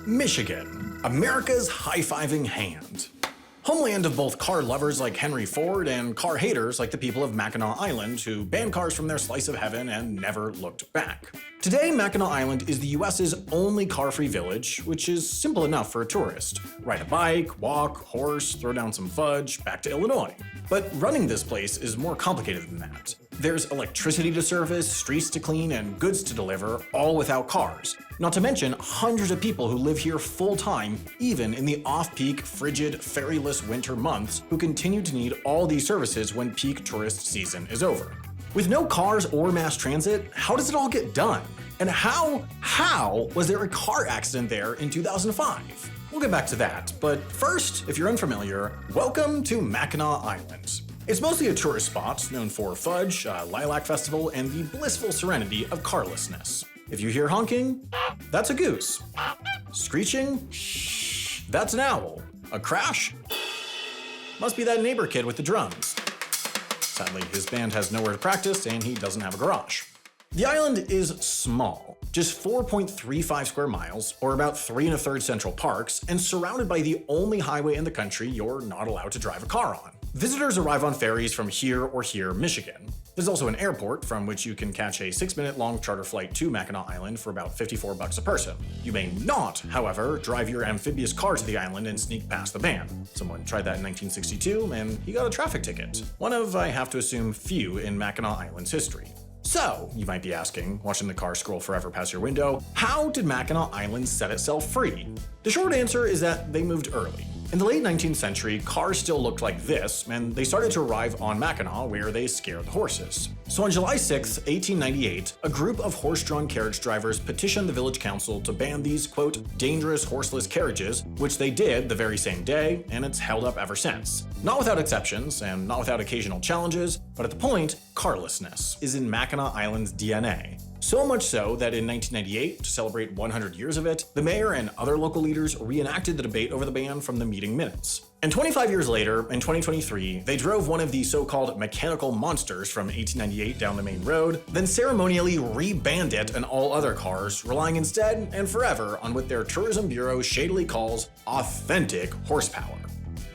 Michigan, America's high-fiving hand. Homeland of both car lovers like Henry Ford and car haters like the people of Mackinac Island who banned cars from their slice of heaven and never looked back. Today, Mackinac Island is the US's only car-free village, which is simple enough for a tourist. Ride a bike, walk, horse, throw down some fudge, back to Illinois. But running this place is more complicated than that. There's electricity to service, streets to clean, and goods to deliver, all without cars. Not to mention hundreds of people who live here full-time, even in the off-peak, frigid, ferryless winter months, who continue to need all these services when peak tourist season is over. With no cars or mass transit, how does it all get done? And how was there a car accident there in 2005? We'll get back to that, but first, if you're unfamiliar, welcome to Mackinac Island. It's mostly a tourist spot, known for fudge, a lilac festival, and the blissful serenity of carlessness. If you hear honking, that's a goose. Screeching, that's an owl. A crash? Must be that neighbor kid with the drums. Sadly, his band has nowhere to practice and he doesn't have a garage. The island is small, just 4.35 square miles, or about 3 1/3 Central Parks, and surrounded by the only highway in the country you're not allowed to drive a car on. Visitors arrive on ferries from here or here, Michigan. There's also an airport from which you can catch a 6-minute long charter flight to Mackinac Island for about $54 a person. You may not, however, drive your amphibious car to the island and sneak past the ban. Someone tried that in 1962 and he got a traffic ticket. One of, I have to assume, few in Mackinac Island's history. So, you might be asking, watching the car scroll forever past your window, how did Mackinac Island set itself free? The short answer is that they moved early. In the late 19th century, cars still looked like this, and they started to arrive on Mackinac where they scared the horses. So on July 6, 1898, a group of horse-drawn carriage drivers petitioned the village council to ban these, quote, dangerous horseless carriages, which they did the very same day, and it's held up ever since. Not without exceptions, and not without occasional challenges, but at the point, carlessness is in Mackinac Island's DNA. So much so that in 1998, to celebrate 100 years of it, the mayor and other local leaders reenacted the debate over the ban from the meeting minutes. And 25 years later, in 2023, they drove one of the so-called mechanical monsters from 1898 down the main road, then ceremonially re-banned it and all other cars, relying instead and forever on what their tourism bureau shadily calls authentic horsepower.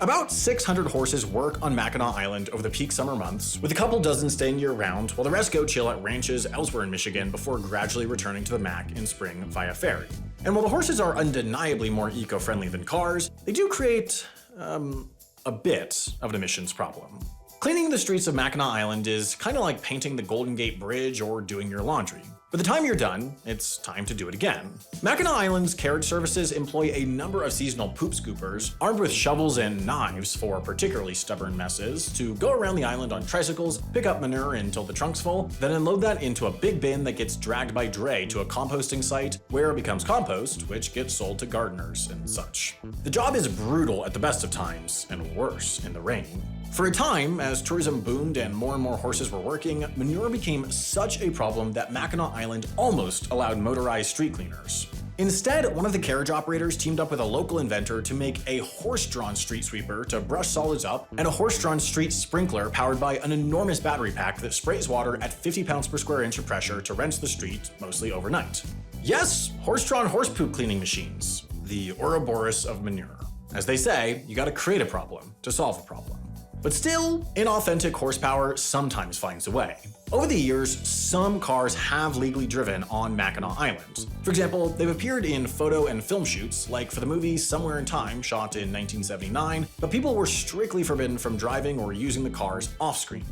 About 600 horses work on Mackinac Island over the peak summer months, with a couple dozen staying year-round, while the rest go chill at ranches elsewhere in Michigan before gradually returning to the Mac in spring via ferry. And while the horses are undeniably more eco-friendly than cars, they do create, a bit of an emissions problem. Cleaning the streets of Mackinac Island is kind of like painting the Golden Gate Bridge or doing your laundry. By the time you're done, it's time to do it again. Mackinac Island's carriage services employ a number of seasonal poop scoopers, armed with shovels and knives for particularly stubborn messes, to go around the island on tricycles, pick up manure until the trunk's full, then unload that into a big bin that gets dragged by dray to a composting site, where it becomes compost, which gets sold to gardeners and such. The job is brutal at the best of times, and worse in the rain. For a time, as tourism boomed and more horses were working, manure became such a problem that Mackinac Island almost allowed motorized street cleaners. Instead, one of the carriage operators teamed up with a local inventor to make a horse-drawn street sweeper to brush solids up, and a horse-drawn street sprinkler powered by an enormous battery pack that sprays water at 50 pounds per square inch of pressure to rinse the street, mostly overnight. Yes, horse-drawn horse poop cleaning machines. The Ouroboros of manure. As they say, you gotta create a problem to solve a problem. But still, inauthentic horsepower sometimes finds a way. Over the years, some cars have legally driven on Mackinac Island. For example, they've appeared in photo and film shoots, like for the movie Somewhere in Time, shot in 1979, but people were strictly forbidden from driving or using the cars off-screen.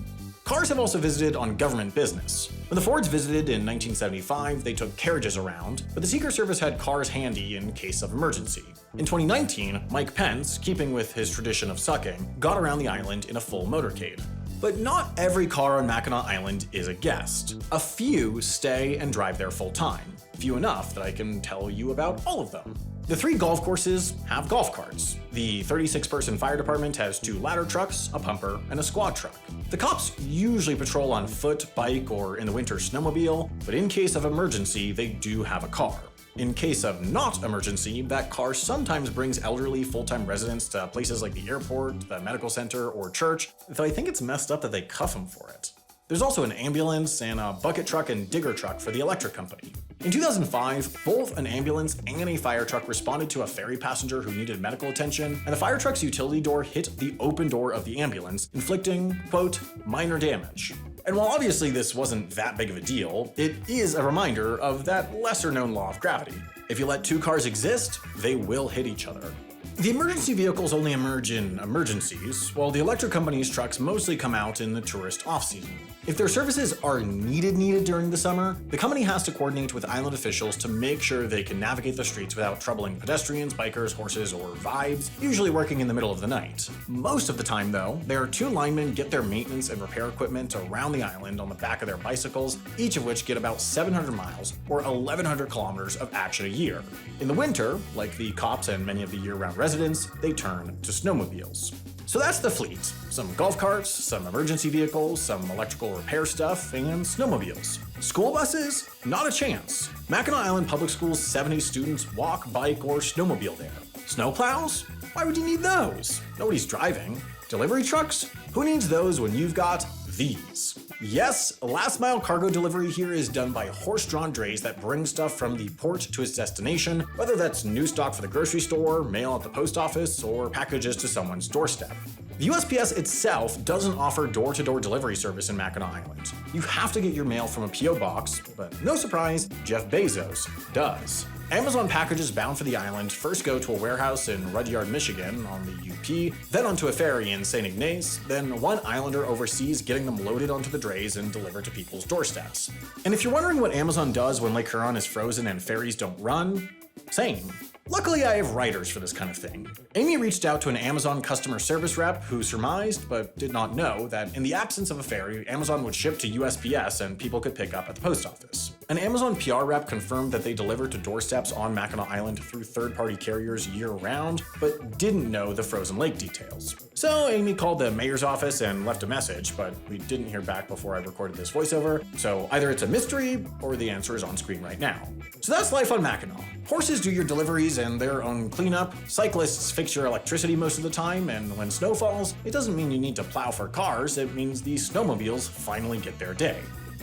Cars have also visited on government business. When the Fords visited in 1975, they took carriages around, but the Secret Service had cars handy in case of emergency. In 2019, Mike Pence, keeping with his tradition of sucking, got around the island in a full motorcade. But not every car on Mackinac Island is a guest. A few stay and drive there full time. Few enough that I can tell you about all of them. The 3 golf courses have golf carts. The 36-person fire department has 2 ladder trucks, a pumper, and a squad truck. The cops usually patrol on foot, bike, or in the winter snowmobile, but in case of emergency, they do have a car. In case of not emergency, that car sometimes brings elderly full-time residents to places like the airport, the medical center, or church, though I think it's messed up that they cuff them for it. There's also an ambulance and a bucket truck and digger truck for the electric company. In 2005, both an ambulance and a fire truck responded to a ferry passenger who needed medical attention, and the fire truck's utility door hit the open door of the ambulance, inflicting, quote, minor damage. And while obviously this wasn't that big of a deal, it is a reminder of that lesser-known law of gravity. If you let two cars exist, they will hit each other. The emergency vehicles only emerge in emergencies, while the electric company's trucks mostly come out in the tourist off-season. If their services are needed during the summer, the company has to coordinate with island officials to make sure they can navigate the streets without troubling pedestrians, bikers, horses, or vibes, usually working in the middle of the night. Most of the time, though, their two linemen get their maintenance and repair equipment around the island on the back of their bicycles, each of which get about 700 miles or 1,100 kilometers of action a year. In the winter, like the cops and many of the year-round residents, they turn to snowmobiles. So that's the fleet. Some golf carts, some emergency vehicles, some electrical repair stuff, and snowmobiles. School buses? Not a chance. Mackinac Island Public School's 70 students walk, bike, or snowmobile there. Snowplows? Why would you need those? Nobody's driving. Delivery trucks? Who needs those when you've got these? Yes, last mile cargo delivery here is done by horse-drawn drays that bring stuff from the port to its destination, whether that's new stock for the grocery store, mail at the post office, or packages to someone's doorstep. The USPS itself doesn't offer door-to-door delivery service in Mackinac Island. You have to get your mail from a P.O. box, but no surprise, Jeff Bezos does. Amazon packages bound for the island first go to a warehouse in Rudyard, Michigan on the UP, then onto a ferry in St. Ignace, then one islander oversees getting them loaded onto the drays and delivered to people's doorsteps. And if you're wondering what Amazon does when Lake Huron is frozen and ferries don't run, same. Luckily, I have writers for this kind of thing. Amy reached out to an Amazon customer service rep who surmised, but did not know, that in the absence of a ferry, Amazon would ship to USPS and people could pick up at the post office. An Amazon PR rep confirmed that they deliver to doorsteps on Mackinac Island through third-party carriers year-round, but didn't know the frozen lake details. So Amy called the mayor's office and left a message, but we didn't hear back before I recorded this voiceover, so either it's a mystery or the answer is on screen right now. So that's life on Mackinac. Horses do your deliveries and their own cleanup, cyclists fix your electricity most of the time, and when snow falls, it doesn't mean you need to plow for cars, it means the snowmobiles finally get their day.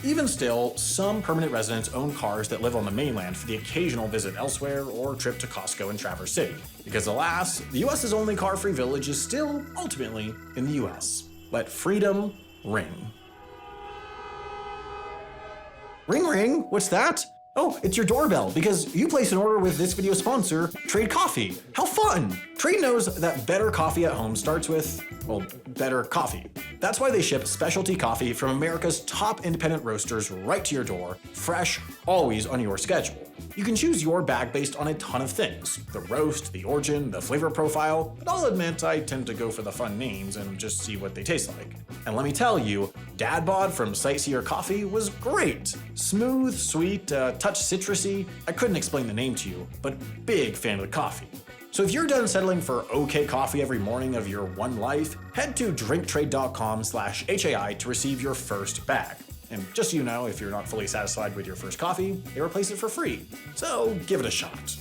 Even still, some permanent residents own cars that live on the mainland for the occasional visit elsewhere or trip to Costco in Traverse City. Because alas, the US's only car-free village is still, ultimately, in the US. Let freedom ring. Ring ring, what's that? Oh, it's your doorbell, because you place an order with this video sponsor, Trade Coffee. How fun! Trade knows that better coffee at home starts with, well, better coffee. That's why they ship specialty coffee from America's top independent roasters right to your door, fresh, always on your schedule. You can choose your bag based on a ton of things: the roast, the origin, the flavor profile, but I'll admit I tend to go for the fun names and just see what they taste like. And let me tell you, Dad Bod from Sightseer Coffee was great. Smooth, sweet, touch citrusy. I couldn't explain the name to you, but big fan of the coffee. So if you're done settling for okay coffee every morning of your one life, head to drinktrade.com/HAI to receive your first bag. And just so you know, if you're not fully satisfied with your first coffee, they replace it for free. So give it a shot.